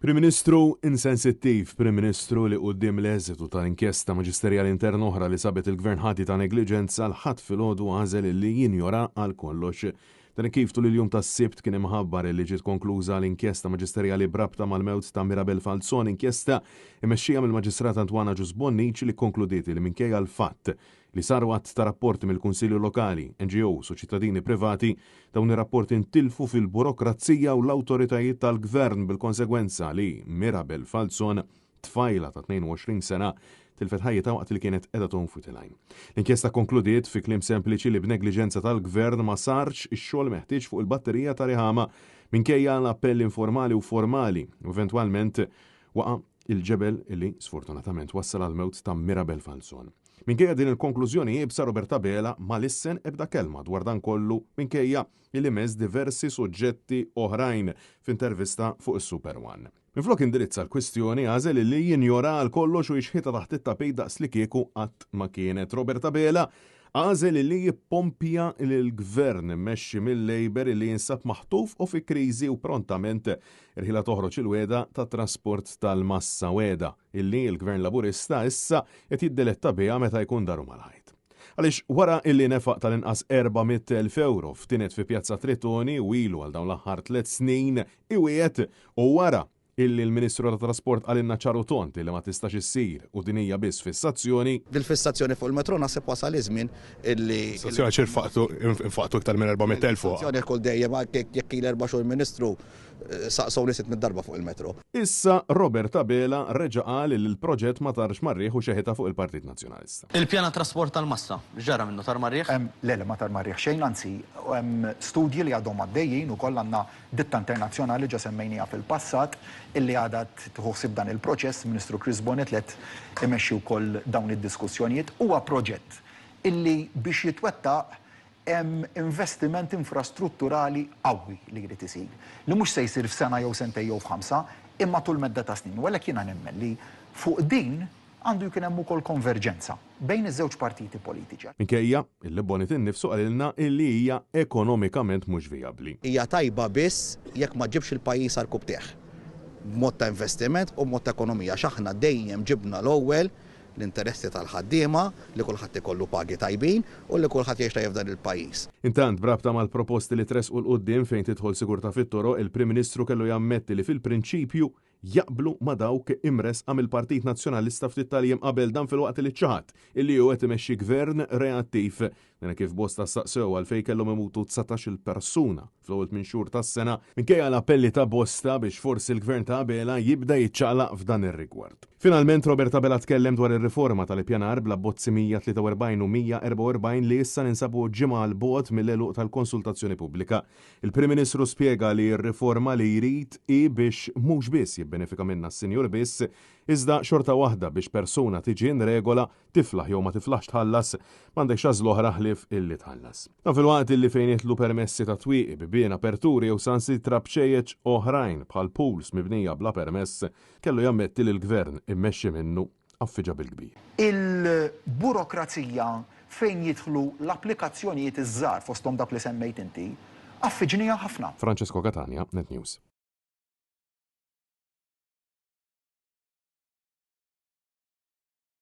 Prim Ministru insensittiv, Prim Ministru li quddiem l-eżitu tal-inkjesta maġisterjali intern oħra li sabet il-Gvern ħati ta' negliġenza l-ħadd filgħodu għażel li jinjora għal kollox. Dan kif tul il-jum tas-Sibt kien imħabbar li ġiet konkluża l-inkjesta maġisterjali brabta mal-mewt ta' Mirabel Falzon, inkjesta imexxija mill-Maġistrat Antwana Ġusbonniċ li konkludieti li minkejja l-fatt li saru għatt ta' rapporti mill-Kunsilju Lokali, NGOs u ċittadini privati, dawn ir-rapporti ntilfu fil-burokrazija u l-awtoritajiet tal-Gvern bil-konsegwenza li Mirabel Falzon, tfajla ta' 22 sena, tilfet ħajjita waqt li kienet qiegħda tonfu tilajn. L-inkjesta konkludiet fi kliem sempliċi li b'negliġenza tal-Gvern ma sarx ix-xogħol meħtieġ fuq il-batterija ta' riħama minkejja l-appell informali u formali u eventwalment waqa' il-ġebel illi sfortunatament wassal għal mewt ta' Mirabel Falzon. Minkejja din il-konklużjoni jibsa Roberta Bela ma lissen ebda kelma dwar dan kollu minkejja illi mezz diversi suġġetti oħrajn f'intervista fuq is-Super One. Minflok indirizza l-kwistjoni għażel li jinjora għal kollox u jixħita taħt it-tapej daqs li kieku qatt ma kienet. Roberta Bela għażel li jippompja l-Gvern mexxi mill-Labor li jinsab maħtuf u fi kriżi u prontament irħila toħroġ il-weda ta' trasport tal-massa weda illi l-Gvern Laburista issa qed jiddeletta biha meta jkun daru mal-ħajt. Għaliex wara illi nefaq tal-inqas 400,000 euro f'tinet fi Pjazza Tritoni u ilu għal dawn l-aħħar 3 snin iwiet u wara illi l-Ministru tat Trasport għalinna ċaru tonti li ma tistax issir u dinija biss fissazzjoni. Bil-fissazzjoni fuq il-metro naħseb wasal iż-żmien illi. Fissazzjoni ċir faqtu iktar minn 400,000 fuq. Fissazzjoni kull dejjem jekk il-4 xhur Ministru saqsaw li mid darba fuq il-metro. Issa Roberta Bela reġa' qal li l-proġett ma tarx marrieħ u xeħita fuq il-Partit Nazzjonalista. Il-pjana trasport tal-massa ġara minnu tar marrieħ? Le ma tar marrieħ xejn, anzi hemm studji li għadhom għaddejjin ukoll għandna ditta internazzjonali ġa semmejnija fil-passat illi għadha tħossib dan il-proċess. Ministru Chris Bonnet let imexxi wkoll dawn id-diskussjonijiet. Huwa proġett illi biex jitwettaq hemm investiment infrastrutturali qawwi li jrid isir. Li mhux se jsir f'sena jew sentej jew f'ħamsa, imma tul medda ta' snin. Walek jiena nemmen li fuq din għandu jkun hemm ukoll konverġenza bejn iż-żewġ partiti politiċi. Minkejja illi Bonnet innifsu qalilna illi hija ekonomikament mhux vijabbli. Hija tajba biss jekk ma ġibx il-pajjiż għal kubteħ. B'mod ta' investiment u b'mod ta' ekonomija. X'aħna dejjem ġibna l-ewwel l-interessi tal-ħaddiema li kulħadd ikollu pagi tajbin u li kulħadd jgħix tajjeb dan il-pajjiż. Intant brabta mal-proposti li tresqu l-qudiem fejn tidħol sigurtà fit-toroq, il-Prim Ministru kellu jammetti li fil-prinċipju jaqblu ma dawk imresqa mill-Partit Nazzjonalista ftit tal-jiem qabel dan fil-waqt li ċaħat illi hu qed imexxi gvern reattiv. Nena kif bosta staqsew għalfejn kellhom imutu 19-il persuna fl-ewwel minn xhur tas-sena minkejja l-appelli ta' bosta biex forsi l-Gvern ta' Bela jibda jiċċaqlaq f'dan ir-rigward. Finalment Roberta Bela tkellem dwar ir-riforma tal-ippjanar bla bozzi 143 u 144 li issa ninsabu ġimgħa l bogħod mill-eluq tal-konsultazzjoni pubblika. Il-Prim Ministru spjega li r-riforma li jrid hi biex mhux biss jibbenefika minnha s-sinjur biss, iżda xorta waħda biex persuna tiġi regola tiflaħ jew ma tiflaħx tħallas m'għandek xaż l-oħra ħlief illi tħallas. Dan fil-waqt illi fejn jitlu permessi ta' twieqi bibien aperturi jew sansitra b'xejjeġ oħrajn bħal pools mibnija bla permess kellu jammetti li l-Gvern immexxi minnu affiġa bil-kbir. Il-burokrazija fejn jidħlu l-applikazzjonijiet iż-żgħar fosthom dak li semmejt inti affiġnija ħafna. Francesco Catania, Net News.